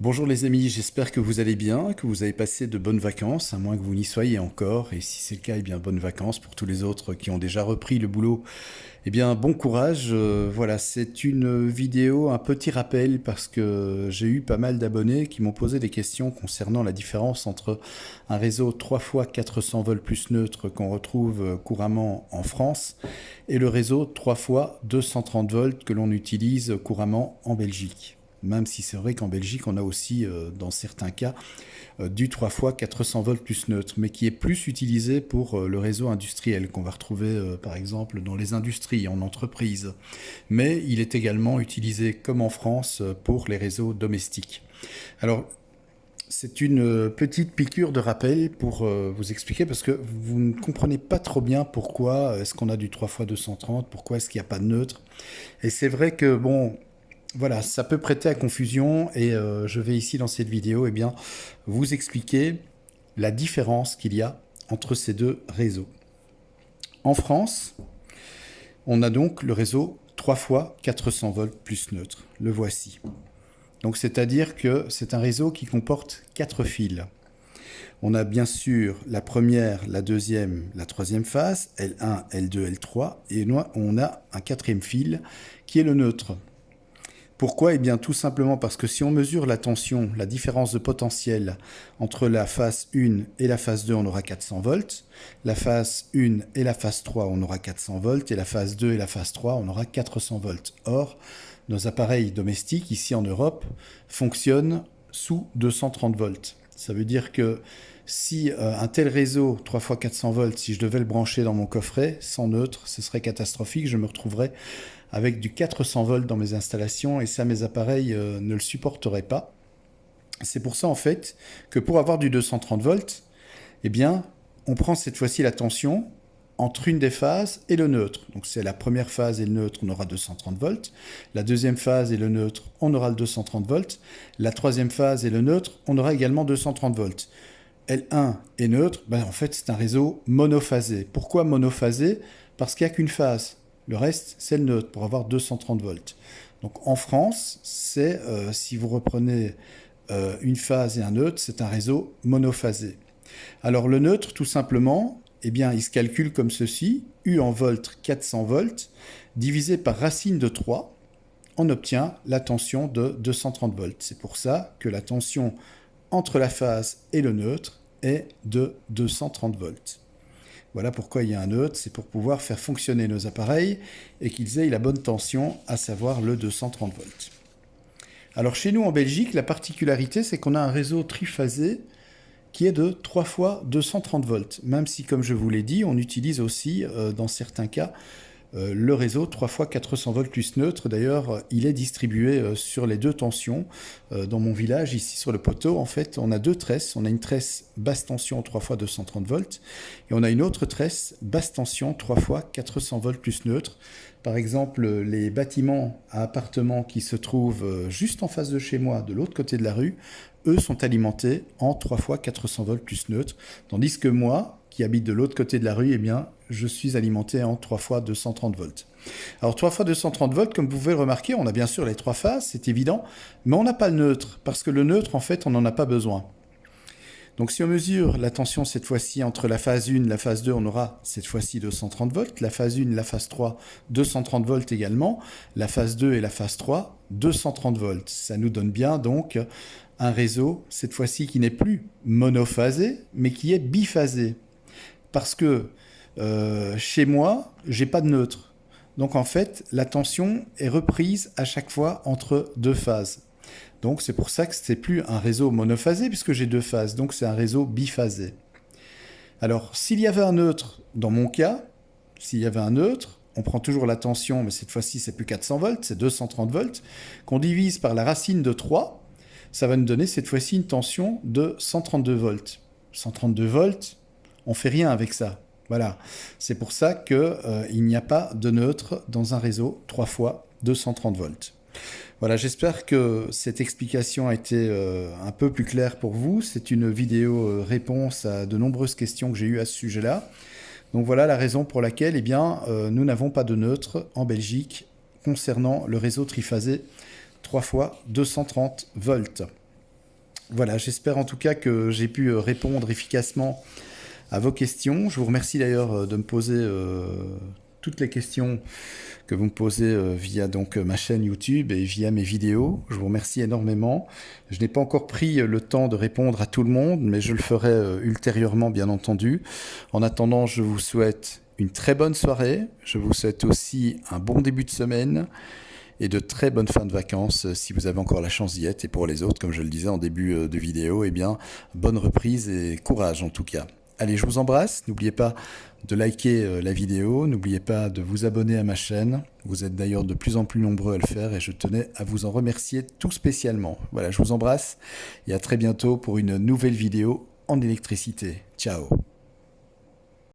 Bonjour les amis, j'espère que vous allez bien, que vous avez passé de bonnes vacances, à moins que vous n'y soyez encore. Et si c'est le cas, eh bien bonnes vacances pour tous les autres qui ont déjà repris le boulot. Eh bien bon courage. Voilà, c'est une vidéo, un petit rappel parce que j'ai eu pas mal d'abonnés qui m'ont posé des questions concernant la différence entre un réseau 3 fois 400 volts plus neutre qu'on retrouve couramment en France et le réseau 3 fois 230 volts que l'on utilise couramment en Belgique. Même si c'est vrai qu'en Belgique, on a aussi, dans certains cas, du 3 fois 400 volts plus neutre, mais qui est plus utilisé pour le réseau industriel, qu'on va retrouver par exemple dans les industries, en entreprise. Mais il est également utilisé, comme en France, pour les réseaux domestiques. Alors, c'est une petite piqûre de rappel pour vous expliquer, parce que vous ne comprenez pas trop bien pourquoi est-ce qu'on a du 3 fois 230, pourquoi est-ce qu'il n'y a pas de neutre. Et c'est vrai que, bon, voilà, ça peut prêter à confusion et je vais ici dans cette vidéo vous expliquer la différence qu'il y a entre ces deux réseaux. En France, on a donc le réseau 3 fois 400 volts plus neutre. Le voici. Donc c'est-à-dire que c'est un réseau qui comporte 4 fils. On a bien sûr la première, la deuxième, la troisième phase, L1, L2, L3, et on a un quatrième fil qui est le neutre. Pourquoi? Eh bien tout simplement parce que si on mesure la tension, la différence de potentiel entre la phase 1 et la phase 2, on aura 400 volts. La phase 1 et la phase 3, on aura 400 volts. Et la phase 2 et la phase 3, on aura 400 volts. Or, nos appareils domestiques, ici en Europe, fonctionnent sous 230 volts. Ça veut dire que si un tel réseau, 3 fois 400 volts, si je devais le brancher dans mon coffret, sans neutre, ce serait catastrophique. Je me retrouverais avec du 400 volts dans mes installations et ça, mes appareils ne le supporteraient pas. C'est pour ça, en fait, que pour avoir du 230 volts, eh bien, on prend cette fois-ci la tension entre une des phases et le neutre. Donc c'est la première phase et le neutre, on aura 230 volts. La deuxième phase et le neutre, on aura le 230 volts. La troisième phase et le neutre, on aura également 230 volts. L1 et neutre, en fait, c'est un réseau monophasé. Pourquoi monophasé? Parce qu'il n'y a qu'une phase. Le reste, c'est le neutre pour avoir 230 volts. Donc en France, si vous reprenez une phase et un neutre, c'est un réseau monophasé. Alors le neutre, tout simplement, eh bien, il se calcule comme ceci. U en volts, 400 volts, divisé par racine de 3, on obtient la tension de 230 volts. C'est pour ça que la tension entre la phase et le neutre est de 230 volts. Voilà pourquoi il y a un neutre, c'est pour pouvoir faire fonctionner nos appareils et qu'ils aient la bonne tension, à savoir le 230 volts. Alors chez nous en Belgique, la particularité, c'est qu'on a un réseau triphasé qui est de 3 fois 230 volts. Même si, comme je vous l'ai dit, on utilise aussi, dans certains cas, le réseau 3 fois 400 volts plus neutre. D'ailleurs, il est distribué sur les deux tensions. Dans mon village, ici sur le poteau, en fait, on a deux tresses. On a une tresse basse tension 3 fois 230 volts et on a une autre tresse basse tension 3 fois 400 volts plus neutre. Par exemple, les bâtiments à appartements qui se trouvent juste en face de chez moi, de l'autre côté de la rue, eux sont alimentés en 3 fois 400 volts plus neutre, tandis que moi, qui habite de l'autre côté de la rue, eh bien, je suis alimenté en 3 fois 230 volts. Alors 3 fois 230 volts, comme vous pouvez le remarquer, on a bien sûr les trois phases, c'est évident, mais on n'a pas le neutre, parce que le neutre, en fait, on n'en a pas besoin. Donc si on mesure la tension cette fois-ci entre la phase 1 et la phase 2, on aura cette fois-ci 230 volts, la phase 1 et la phase 3, 230 volts également, la phase 2 et la phase 3, 230 volts. Ça nous donne bien donc un réseau, cette fois-ci qui n'est plus monophasé, mais qui est biphasé. Parce que chez moi, j'ai pas de neutre. Donc en fait, la tension est reprise à chaque fois entre deux phases. Donc c'est pour ça que ce n'est plus un réseau monophasé, puisque j'ai deux phases. Donc c'est un réseau biphasé. Alors s'il y avait un neutre, dans mon cas, s'il y avait un neutre, on prend toujours la tension, mais cette fois-ci c'est plus 400 volts, c'est 230 volts, qu'on divise par la racine de 3, ça va nous donner cette fois-ci une tension de 132 volts. 132 volts, on fait rien avec ça. Voilà, c'est pour ça qu'il n'y a pas de neutre dans un réseau 3 fois 230 volts. Voilà, j'espère que cette explication a été un peu plus claire pour vous. C'est une vidéo réponse à de nombreuses questions que j'ai eues à ce sujet-là. Donc voilà la raison pour laquelle nous n'avons pas de neutre en Belgique concernant le réseau triphasé 3 fois 230 volts. Voilà, j'espère en tout cas que j'ai pu répondre efficacement à vos questions. Je vous remercie d'ailleurs de me poser toutes les questions que vous me posez via donc ma chaîne YouTube et via mes vidéos. Je vous remercie énormément. Je n'ai pas encore pris le temps de répondre à tout le monde, mais je le ferai ultérieurement, bien entendu. En attendant, je vous souhaite une très bonne soirée. Je vous souhaite aussi un bon début de semaine et de très bonnes fins de vacances si vous avez encore la chance d'y être. Et pour les autres, comme je le disais en début de vidéo, eh bien, bonne reprise et courage en tout cas. Allez, je vous embrasse. N'oubliez pas de liker la vidéo. N'oubliez pas de vous abonner à ma chaîne. Vous êtes d'ailleurs de plus en plus nombreux à le faire et je tenais à vous en remercier tout spécialement. Voilà, je vous embrasse et à très bientôt pour une nouvelle vidéo en électricité. Ciao.